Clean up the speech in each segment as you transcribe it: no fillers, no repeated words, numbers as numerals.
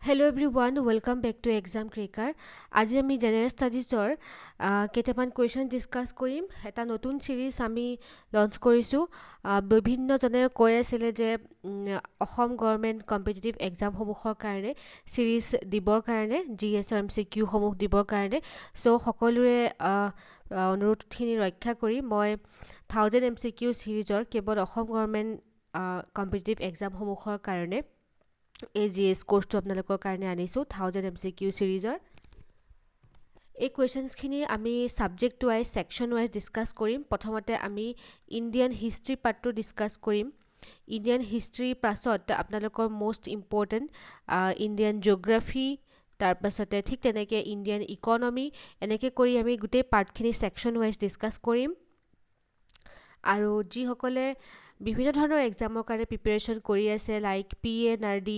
Hello everyone, welcome back to Exam Cracker. আজি আমি general ষ্টাডিজৰ কেইটামান কুৱেশ্যন ডিছকাছ কৰিম। এটা নতুন চিৰিজ আমি লঞ্চ কৰিছোঁ। বিভিন্নজনে কৈ আছিলে যে অসম গভৰ্ণমেণ্ট কম্পিটিটিভ এক্সামসমূহৰ কাৰণে চিৰিজ দিবৰ কাৰণে GS আৰু MCQ সমূহ দিবৰ কাৰণে চ' সকলোৰে অনুৰোধখিনি ৰক্ষা কৰি মই 1000 MCQ চিৰিজৰ কেৱল অসম গভৰ্ণমেণ্ট কম্পিটিটিভ এক্সামসমূহৰ কাৰণে এই GS কোৰ্চটো আপোনালোকৰ কাৰণে আনিছোঁ 1000 MCQ চিৰিজৰ। এই কুৱেশ্যনছখিনি আমি subject wise section wise discuss কৰিম। প্ৰথমতে আমি ইণ্ডিয়ান হিষ্ট্ৰী পাৰ্টটো ডিছকাছ কৰিম। ইণ্ডিয়ান হিষ্ট্ৰীৰ পাছত আপোনালোকৰ মষ্ট ইম্পৰ্টেণ্ট ইণ্ডিয়ান জিঅ'গ্ৰাফী, তাৰপাছতে ঠিক তেনেকৈ ইণ্ডিয়ান ইকনমি, এনেকৈ কৰি আমি গোটেই পাৰ্টখিনি ছেকশ্যন ৱাইজ ডিছকাছ কৰিম। আৰু যিসকলে বিভিন্ন ধৰণৰ এক্সামৰ কাৰণে প্ৰিপেৰেশ্যন কৰি আছে লাইক PNRD,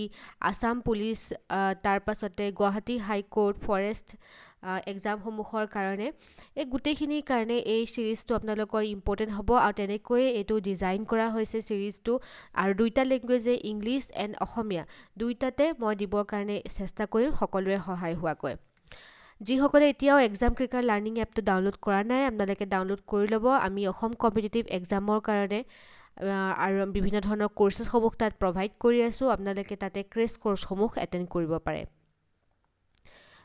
আছাম পুলিচ, তাৰপাছতে গুৱাহাটী হাইকোৰ্ট, ফৰেষ্ট এক্সামসমূহৰ কাৰণে এই গোটেইখিনিৰ কাৰণে এই চিৰিজটো আপোনালোকৰ ইম্পৰ্টেণ্ট হ'ব। আৰু তেনেকৈয়ে এইটো ডিজাইন কৰা হৈছে চিৰিজটো। আৰু দুইটা লেংগুৱেজে ইংলিছ এণ্ড অসমীয়া দুইটাতে মই দিবৰ কাৰণে চেষ্টা কৰিম সকলোৰে সহায় হোৱাকৈ। যিসকলে এতিয়াও এক্সাম ক্ৰেকাৰ লাৰ্ণিং এপটো ডাউনলোড কৰা নাই আপোনালোকে ডাউনলোড কৰি ল'ব। আমি অসম কম্পিটিটিভ এক্সামৰ কাৰণে আৰু বিভিন্ন ধৰণৰ কোৰ্চেছসমূহ তাত প্ৰভাইড কৰি আছোঁ। আপোনালোকে তাতে ক্ৰেছ কোৰ্চসমূহ এটেণ্ড কৰিব পাৰে।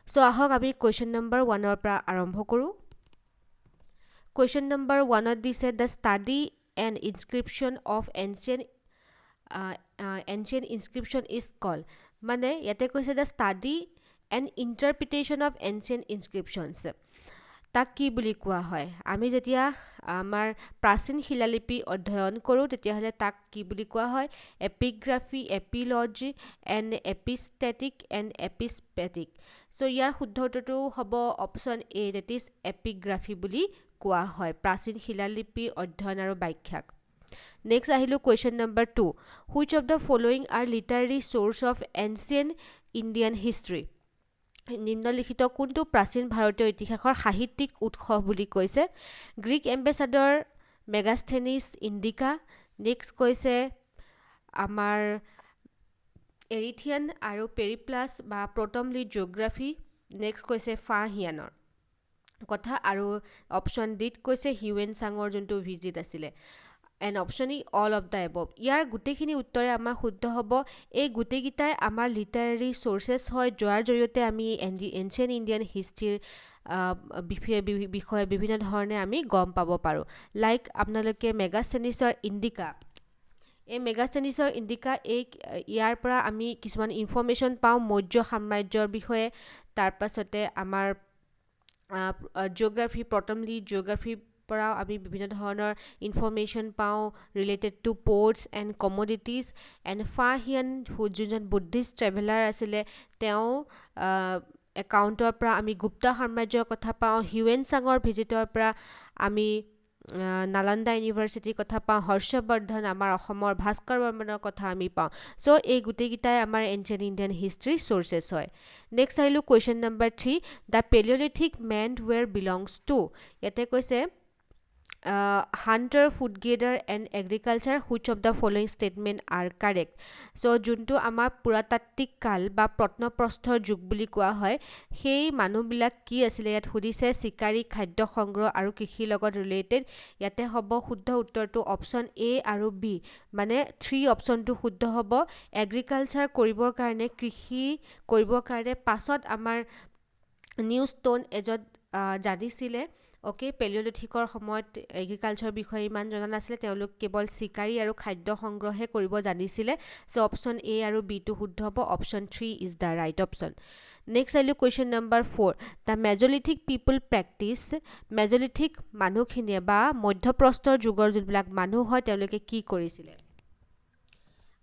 চ' আহক আমি কুৱেশ্যন নম্বৰ 1ৰ পৰা আৰম্ভ কৰোঁ। কুৱেশ্যন নম্বৰ 1ত দিছে the study and inscription of ancient inscription is call. মানে ইয়াতে কৈছে the study and interpretation of ancient inscriptions. তাক কি বুলি কোৱা হয়? আমি যেতিয়া আমাৰ প্ৰাচীন শিলালিপি অধ্যয়ন কৰোঁ তেতিয়াহ'লে তাক কি বুলি কোৱা হয়? এপিগ্ৰাফি, এপিলজি এণ্ড এপিষ্টেটিক এণ্ড এপিস্পেটিক। চ' ইয়াৰ শুদ্ধ উত্তৰটো হ'ব অপশ্যন এ, ডেট ইজ এপিগ্ৰাফি বুলি কোৱা হয় প্ৰাচীন শিলালিপি অধ্যয়ন আৰু ব্যাখ্যাক। নেক্সট আহিলোঁ question number 2। Which of the following R literary source of ancient Indian history? নিম্নলিখিত কোনটো প্ৰাচীন ভাৰতীয় ইতিহাসৰ সাহিত্যিক উৎস বুলি কৈছে? Greek ambassador Megasthenes Indica, next কৈছে আমাৰ এৰিথিয়ান আৰু পেৰিপ্লাছ বা প্ৰটমলি জিঅ'গ্ৰাফী, নেক্সট কৈছে ফাহিয়ানৰ কথা, আৰু অপশ্যন ডিত কৈছে হিউৱেন চাঙৰ যোনটো ভিজিট আছিলে। And option E all of the above. ইয়াৰ গোটেইখিনি উত্তৰে আমাৰ শুদ্ধ হ'ব। এই গোটেইকেইটাই আমাৰ লিটাৰেৰী চ'ৰ্চেছ হয় যাৰ জৰিয়তে আমি এনচিয়েণ্ট ইণ্ডিয়ান হিষ্ট্ৰীৰ বিষয়ে বিভিন্ন ধৰণে আমি গম পাব পাৰোঁ। লাইক আপোনালোকে মেগাস্থেনিছৰ ইণ্ডিকা, এই মেগাস্থেনিছৰ ইণ্ডিকা ইয়াৰ পৰা আমি কিছুমান ইনফৰ্মেশ্যন পাওঁ মৌৰ্য সাম্ৰাজ্যৰ বিষয়ে। তাৰপাছতে আমাৰ জিঅ'গ্ৰাফী, প্ৰটমলি জিঅ'গ্ৰাফীৰ পৰাও আমি বিভিন্ন ধৰণৰ ইনফৰ্মেশ্যন পাওঁ related to ports and commodities. And Fahien যোনজন বুদ্ধিষ্ট ট্ৰেভেলাৰ আছিলে তেওঁ একাউণ্টৰ পৰা আমি গুপ্তা সাম্ৰাজ্যৰ কথা পাওঁ। হিউৱেন চাঙৰ ভিজিটৰ পৰা আমি নালন্দা ইউনিভাৰ্চিটিৰ কথা পাওঁ। হৰ্ষবৰ্ধন আমাৰ অসমৰ ভাস্কৰ বৰ্মনৰ কথা আমি পাওঁ। চ' এই গোটেইকেইটাই আমাৰ এনচিয়েণ্ট ইণ্ডিয়ান হিষ্ট্ৰী চ'ৰ্চেছ হয়। নেক্সট আহিলোঁ question number 3। The palaeolithic men were belongs to. ইয়াতে কৈছে hunter, food gatherer and agriculture, which of the following statement are correct. So' যোনটো আমাৰ পুৰাতাত্ত্বিক কাল বা প্ৰত্নপ্ৰস্থৰ যুগ বুলি কোৱা হয় সেই মানুহবিলাক কি আছিলে ইয়াত সুধিছে? চিকাৰী, খাদ্য সংগ্ৰহ আৰু কৃষিৰ লগত ৰিলেটেড। ইয়াতে হ'ব শুদ্ধ উত্তৰটো অপশ্যন এ আৰু বি, মানে 3 অপশ্যনটো শুদ্ধ হ'ব। এগ্ৰিকালচাৰ কৰিবৰ কাৰণে, কৃষি কৰিবৰ কাৰণে পাছত আমাৰ নিউ ষ্টোন এজত জানিছিলে। অ'কে, পেলিঅলিথিকৰ সময়ত এগ্ৰিকালচাৰৰ বিষয়ে ইমান জনা নাছিলে, তেওঁলোক কেৱল চিকাৰী আৰু খাদ্য সংগ্ৰহে কৰিব জানিছিলে। চ' অপশ্যন এ আৰু বিটো শুদ্ধ হ'ব। Option 3 is the right option. Next আহিলোঁ question number 4। The mesolithic people practice. Mesolithic মানুহখিনিয়ে বা মধ্যপ্ৰস্তৰ যুগৰ যোনবিলাক মানুহ হয় তেওঁলোকে কি কৰিছিলে?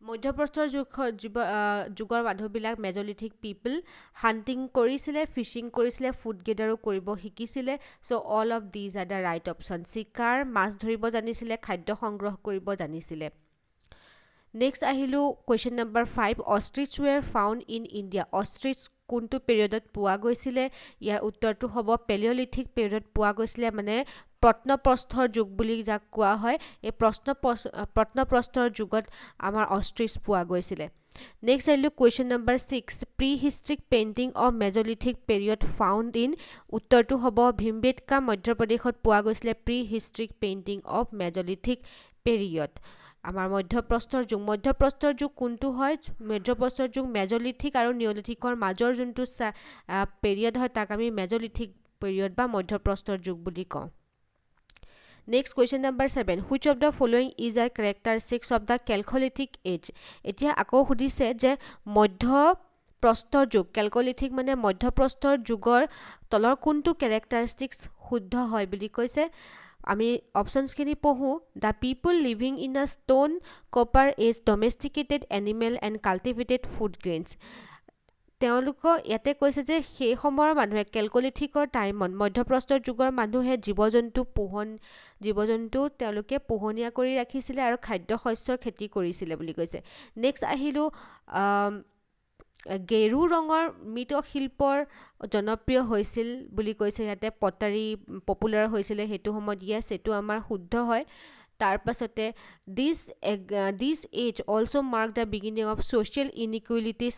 মধ্যপ্ৰস্তৰ যুগৰ মানুহবিলাক মেজলিথিক পিপল হাণ্টিং কৰিছিলে, ফিছিং কৰিছিলে, ফুড গেডাৰো কৰিব শিকিছিলে। So' all of these are the right option. চিকাৰ, মাছ ধৰিব জানিছিলে, খাদ্য সংগ্ৰহ কৰিব জানিছিলে। নেক্সট আহিলোঁ question number 5। Ostrich were found in India. Ostrich কোনটো পিৰিয়ডত পোৱা গৈছিলে? ইয়াৰ উত্তৰটো হ'ব পেলিঅলিথিক পিৰিয়ডত পোৱা গৈছিলে, মানে প্ৰত্নপ্ৰস্থৰ যুগ বুলি যাক কোৱা হয়। এই প্ৰত্নপ্ৰস্থৰ যুগত আমাৰ অষ্ট্ৰিচ পোৱা গৈছিলে। নেক্সট আহিলোঁ question number 6 pre historic painting of Mesolithic period found in উত্তৰটো হ'ব ভীমবেটকা মধ্যপ্ৰদেশত পোৱা গৈছিলে pre historic painting of Mesolithic period আমাৰ মধ্যপ্ৰস্তৰ যুগ কোনটো হয় মধ্যপ্ৰস্তৰ যুগ মেজলিথিক আৰু নিঅলিথিকৰ মাজৰ যোনটো পিৰিয়ড হয় তাক আমি মেজলিথিক পিৰিয়ড বা মধ্যপ্ৰস্তৰ যুগ বুলি কওঁ next question number 7 which of the following is a characteristics of the chalcolithic age এতিয়া আকৌ সুধিছে যে মধ্যপ্ৰস্তৰ যুগ কেলকলিথিক মানে মধ্যপ্ৰস্তৰ যুগৰ তলৰ কোনটো কেৰেক্টাৰিষ্টিক্স শুদ্ধ হয় বুলি কৈছে আমি অপশ্যনছখিনি পঢ়োঁ the people living in a stone copper age domesticated animal and cultivated food grains তেওঁলোকক ইয়াতে কৈছে যে সেই সময়ৰ মানুহে কেলকলিথিকৰ টাইমত মধ্যপ্ৰস্তৰ যুগৰ মানুহে জীৱ জন্তু তেওঁলোকে পোহনীয়া কৰি ৰাখিছিলে আৰু খাদ্য শস্যৰ খেতি কৰিছিলে বুলি কৈছে নেক্সট আহিলোঁ গেৰু ৰঙৰ মৃৎশিল্পৰ জনপ্ৰিয় হৈছিল বুলি কৈছে ইয়াতে পটাৰী পপুলাৰ হৈছিলে সেইটো সময়ত য়েছ এইটো আমাৰ শুদ্ধ হয় তাৰ পাছতে this age also' mark the beginning of social inequalities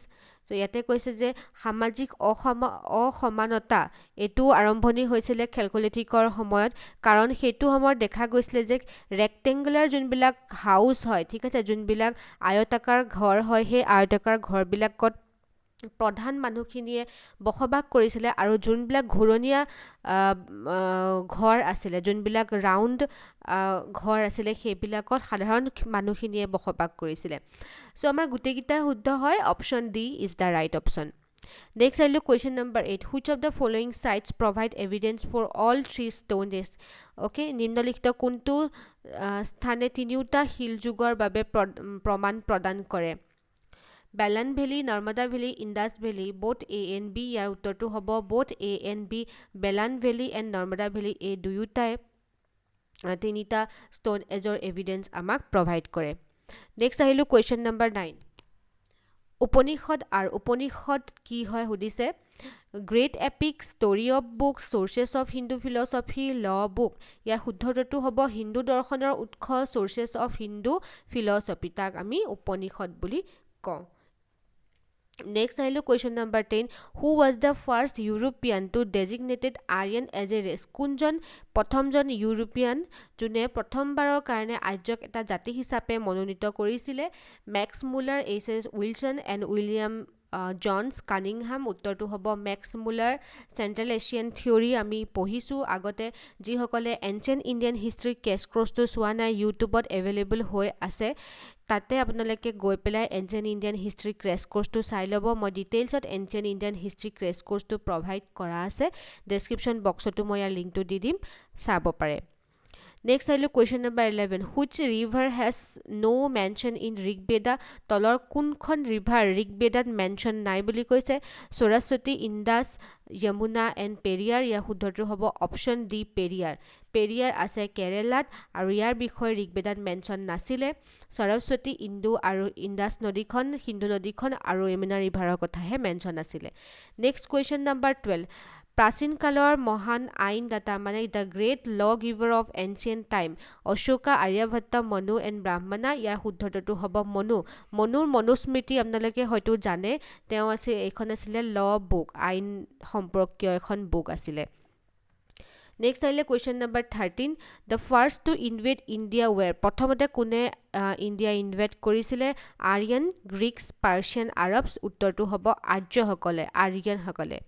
so' ইয়াতে কৈছে যে সামাজিক অসমানতা এইটো আৰম্ভণি হৈছিলে কেলকলিথিকৰ সময়ত কাৰণ সেইটো সময়ত দেখা গৈছিলে যে ৰেক্টেংগুলাৰ যোনবিলাক হাউচ হয় ঠিক আছে যোনবিলাক আয়তাকাৰ ঘৰ হয় সেই আয়তাকাৰ ঘৰবিলাকত প্ৰধান মানুহখিনিয়ে বসবাস কৰিছিলে আৰু যোনবিলাক ঘূৰণীয়া ঘৰ আছিলে যোনবিলাক ৰাউণ্ড ঘৰ আছিলে সেইবিলাকত সাধাৰণ মানুহখিনিয়ে বসবাস কৰিছিলে চ' আমাৰ গোটেইকেইটা শুদ্ধ হয় option D is the right option next আহিলোঁ question number 8 which of the following sites provide evidence for all three stone age okay নিম্নলিখিত কোনটো স্থানে তিনিওটা শিল যুগৰ বাবে প্ৰমাণ প্ৰদান কৰে Belan valley Narmada valley Indus valley both A and B ইয়াৰ উত্তৰটো হ'ব both A and B Belan valley and Narmada valley এই দুয়োটাই তিনিটা ষ্টোন এজৰ এভিডেঞ্চ আমাক প্ৰভাইড কৰে নেক্সট আহিলোঁ কুৱেশ্যন নম্বৰ 9 উপনিষদ কি হয় সুধিছে great epic story of book sources of Hindu philosophy law book ইয়াৰ শুদ্ধটো হ'ব হিন্দু দৰ্শনৰ উৎস চ'ৰ্চেছ অফ হিন্দু ফিলচফি তাক আমি উপনিষদ বুলি কওঁ নেক্সট আহিলোঁ question number 10 who was the first European to designated Aryan as a race কোনজন প্ৰথমজন ইউৰোপিয়ান যোনে প্ৰথমবাৰৰ কাৰণে আৰ্যক এটা জাতি হিচাপে মনোনীত কৰিছিলে Max Muller H S Wilson and William Jones Cunningham উত্তৰটো হ'ব Max Muller central Asian theory আমি পঢ়িছোঁ আগতে যিসকলে এনচিয়েণ্ট ইণ্ডিয়ান হিষ্ট্ৰী কেছ ক্ৰছটো চোৱা নাই ইউটিউবত এভেইলেবল হৈ আছে তাতে আপোনালোকে গৈ পেলাই এনচিয়েণ্ট ইণ্ডিয়ান হিষ্ট্ৰী ক্ৰেছ ক'ৰ্চটো চাই ল'ব মই ডিটেইলছত এনচিয়েণ্ট ইণ্ডিয়ান হিষ্ট্ৰী ক্ৰেছ ক'ৰ্চটো প্ৰভাইড কৰা আছে ডেছক্ৰিপশ্যন বক্সতো মই ইয়াৰ লিংকটো দি দিম চাব পাৰে নেক্সট আহিলোঁ question number 11 which river has no' mention in Rigveda তলৰ কোনখন ৰিভাৰ ঋগবেদাত মেনশ্যন নাই বুলি কৈছে সৰস্বতী ইণ্ডাছ যমুনা এণ্ড পেৰিয়াৰ ইয়াৰ শুদ্ধটো হ'ব অপশ্যন ডি পেৰিয়াৰ আছে কেৰেলাত আৰু ইয়াৰ বিষয়ে ঋগবেদাত মেনশ্যন নাছিলে সৰস্বতী ইণ্ডু আৰু ইণ্ডাছ নদীখন সিন্ধু নদীখন আৰু যমুনা ৰিভাৰৰ কথাহে মেনশ্যন আছিলে নেক্সট কুৱেশ্যন নম্বৰ 12 প্ৰাচীন কালৰ মহান আইনদাতা মানে the great law giver of ancient time Ashoka Aryabhatta Manu and Brahmana ইয়াৰ শুদ্ধটো হ'ব মনুৰ মনুস্মৃতি আপোনালোকে হয়তো জানে তেওঁ এইখন আছিলে ল বুক আইন সম্পৰ্কীয় এখন বুক আছিলে নেক্সট আহিলে question number 13 the first to invade India were প্ৰথমতে কোনে ইণ্ডিয়া ইনভেড কৰিছিলে আৰিয়ান গ্ৰীকছ পাৰ্চিয়ান আৰবছ উত্তৰটো হ'ব আৰিয়ানসকলে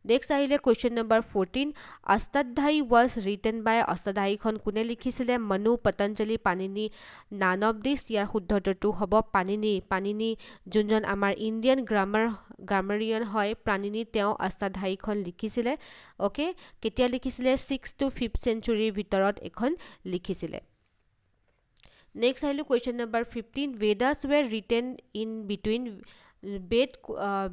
নেক্সট আহিলে question number 14 Ashtadhyayi was written by অষ্টাধ্যায়ীখন কোনে লিখিছিলে Manu Patanjali Panini none of these ইয়াৰ শুদ্ধটো হ'ব পাণিনি যোনজন আমাৰ ইণ্ডিয়ান গ্ৰামাৰিয়ান হয় পাণিনি তেওঁ অষ্টাধ্যায়ীখন লিখিছিলে অ'কে কেতিয়া লিখিছিলে 6 to 5th চেঞ্চুৰীৰ ভিতৰত এখন লিখিছিলে নেক্সট আহিলোঁ question number 15 Vedas were written in between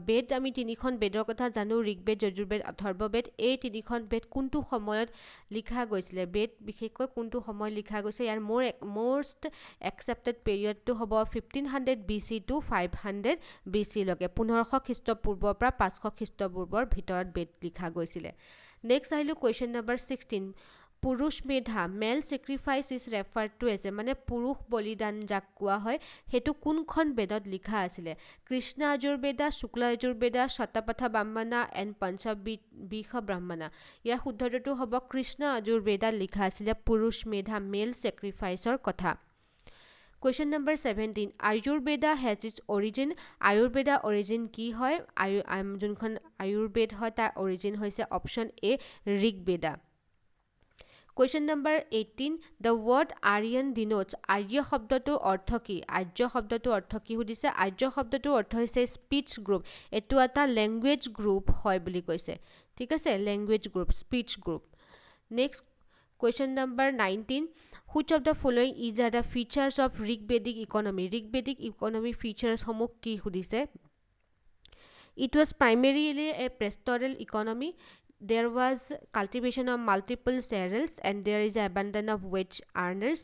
Veda আমি তিনিখন বেদৰ কথা জানো ঋগবেদ যজুৰ্বেদ অথৰ্ববেদ এই তিনিখন বেদ কোনটো সময়ত লিখা গৈছিলে বেদ বিশেষকৈ কোনটো সময়ত লিখা গৈছে ইয়াৰ মষ্ট একচেপ্টেড পিৰিয়ডটো হ'ব 1500 BC to 500 BC লৈকে 1500 খ্ৰীষ্টপূৰ্বৰ পৰা 500 খ্ৰীষ্টপূৰ্বৰ ভিতৰত বেদ লিখা গৈছিলে নেক্সট আহিলোঁ question number 16 Purushamedha male sacrifice is referred to as a মানে পুৰুষ বলিদান যাক কোৱা হয় সেইটো কোনখন বেদত লিখা আছিলে কৃষ্ণ যজুৰ্বেদা শুক্ল যজুৰ্বেদা শতপথ ব্ৰাহ্মণা এণ্ড পঞ্চবিংশ ব্ৰাহ্মণা ইয়াৰ শুদ্ধটো হ'ব কৃষ্ণ যজুৰ্বেদাত লিখা আছিলে পুৰুষ মেধা মেল চেক্ৰিফাইচৰ কথা Question number 17 Ayurveda has its origin Ayurveda origin কি হয় যোনখন আয়ুৰ্বেদ হয় তাৰ origin হৈছে option A Rig Vedha Question number 18 The word Aryan denotes আৰ্য শব্দটোৰ অৰ্থ কি আৰ্য শব্দটোৰ অৰ্থ কি সুধিছে আৰ্য শব্দটোৰ অৰ্থ হৈছে স্পিচ গ্ৰুপ এটো এটা ল্যাঙ্গুৱেজ গ্ৰুপ হয় বুলি কৈছে ঠিক আছে language group speech group next Question number 19 Which of the following is the features of Rigvedic economy Rigvedic economy features homok ki hudise It was primarily a pastoral economy There was cultivation of multiple cereals and there is abundance of wage earners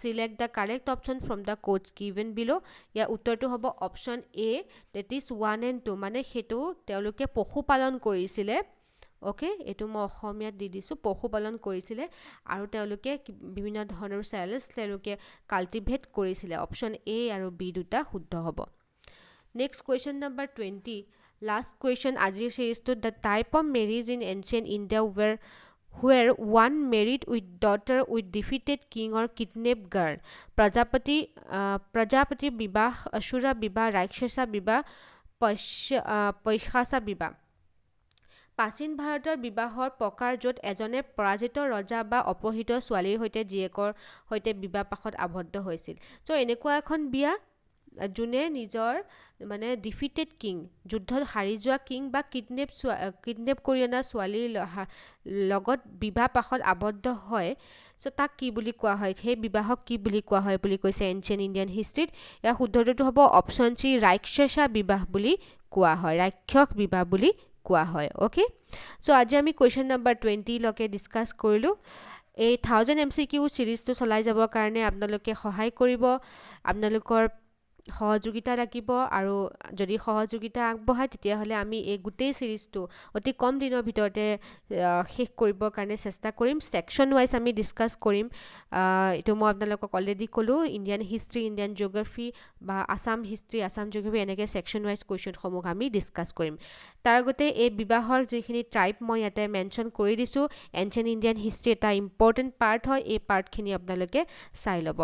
select the correct option from the codes given below ya uttor to hobo option A that is 1 and 2 mane hetu teoluke পশু পালন কৰিছিলে okay এটো মই অসমীয়াত দি দিছো পশুপালন কৰিছিলে আৰু তেওঁলোকে বিভিন্ন ধৰণৰ সেলস তেওঁলোকে কাল্টিভেট কৰিছিলে অপচন এ আৰু বি দুটা শুদ্ধ হ'ব next question number 20 last question আজিৰ সিৰিজটো the type of marriage in ancient India where one married with daughter with defeated king or kidnapped girl Prajapati विवाह असुरा विवाह राक्षसा विवाह पैशासा विवाह প্ৰাচীন ভাৰতৰ বিবাহৰ প্ৰকাৰ য'ত এজনে পৰাজিত ৰজা বা অপহৃত ছোৱালীৰ হৈতে জীয়েকৰ হৈতে বিবাহ পাশত আবদ্ধ হৈছিল সো এনেকুৱা এখন বিয়া যোনে নিজৰ মানে ডিফিটেড কিং যুদ্ধত হাৰি যোৱা কিং বা কিডনেপ কৰি অনা ছোৱালীৰ লগত বিবাহ পাশত আবদ্ধ হয় সো তাক কি বুলি কোৱা হয় সেই বিবাহক কি বুলি কোৱা হয় বুলি কৈছে এনচিয়েন্ট ইণ্ডিয়ান হিষ্ট্ৰীত ইয়াৰ শুদ্ধটো হ'ব অপচন সি ৰাক্ষসা বিবাহ বুলি কোৱা হয় ৰাক্ষস বিবাহ বুলি কোৱা হয় ওকে সো আজি আমি কোৱেশ্চন নম্বৰ 20 লকে ডিসকাস কৰিলো এই 1000 MCQ সিৰিজটো চলাই যাবৰ কাৰণে আপোনালোকে সহায় কৰিব আপোনালোকৰ সহযোগিতা লাগিব আৰু যদি সহযোগিতা আগবঢ়ায় তেতিয়া হলে আমি এই গোটেই সিৰিজটো অতি কম দিনৰ ভিতৰতে শেষ কৰিবৰ কাৰণে চেষ্টা কৰিম সেকশন ওয়াইজ আমি ডিসকাস কৰিম এটো মই আপোনালোকক অলৰেডি কলো ইণ্ডিয়ান হিষ্ট্ৰী ইণ্ডিয়ান জিওগ্ৰাফি বা আসাম হিষ্ট্ৰী আসাম জিওগ্ৰাফি এনেকে সেকশন ওয়াইজ কোৱেশ্চন সমূহ আমি ডিসকাস কৰিম তাৰ আগতে এই বিবাহৰ যিখিনি টাইপ মই ইয়াতে মেনশন কৰি দিছো এনচিয়েন্ট ইণ্ডিয়ান হিষ্ট্ৰী এটা ইম্পৰ্টেন্ট পাৰ্ট হয় এই পাৰ্টখিনি আপোনালোকে চাই ল'ব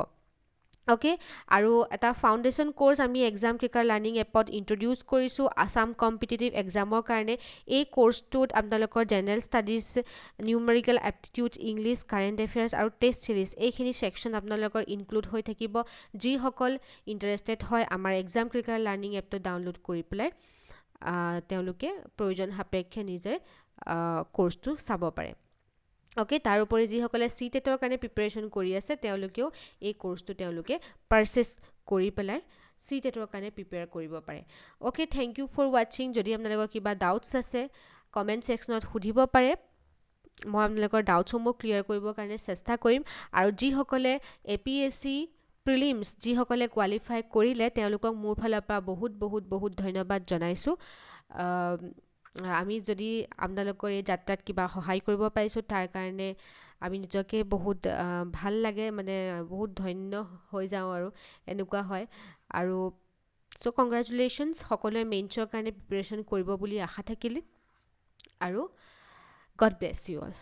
ওকে আৰু এটা ফাউন্ডেশন কোৰ্স আমি এক্সাম ক্লিকাৰ লাৰ্নিং এপত ইন্ট্ৰোডিউস কৰিছো আসাম কম্পিটিটিভ এক্সামৰ কাৰণে এই কোৰ্সটোত আপোনালোকৰ general studies numerical aptitude English current affairs আৰু টেষ্ট সিৰিজ এইখিনি সেকশন আপোনালোকৰ ইনক্লুড হৈ থাকিব যি সকল ইন্টাৰেস্টেড হয় আমাৰ এক্সাম ক্লিকাৰ লাৰ্নিং এপটো ডাউনলোড কৰি পেলাই তেওঁলোকে প্ৰয়োজন সাপেক্ষে নিজে কোৰ্সটো চাব পাৰে ওকে তাৰ উপৰি যি সকলে সিটেটৰ কাৰণে প্ৰিপাৰেচন কৰি আছে তেওঁলোকেও এই কোৰ্সটো তেওঁলোকে পাৰচেজ কৰি পেলাই সিটেটৰ কাৰণে প্ৰিপেয়াৰ কৰিব পাৰে okay thank you for watching যদি আপোনালোকৰ কিবা ডাউটস আছে কমেন্ট সেকশনত সুধিব পাৰে মই আপোনালোকৰ ডাউটসমূহ ক্লিয়াৰ কৰিবৰ কাৰণে চেষ্টা কৰিম আৰু যি সকলে এপিএসসি প্ৰিলিমছ যি সকলে কোৱালিফাই কৰিলে তেওঁলোকক মোৰ ফালৰ পৰা বহুত ধন্যবাদ জনাইছো আমি যদি আপোনালোকৰ এই যাত্ৰাত কিবা সহায় কৰিব পাৰিছো তাৰ কাৰণে আমি নিজকে বহুত ভাল লাগে মানে বহুত ধন্য হৈ যাও আৰু এনেকুৱা হয় আৰু সো কংগ্ৰেচুলেশনস সকলোৱে মেইনছৰ কাৰণে প্ৰিপাৰেচন কৰিব বুলি আশা থাকিলে আৰু গড ব্লেছ ইউ অল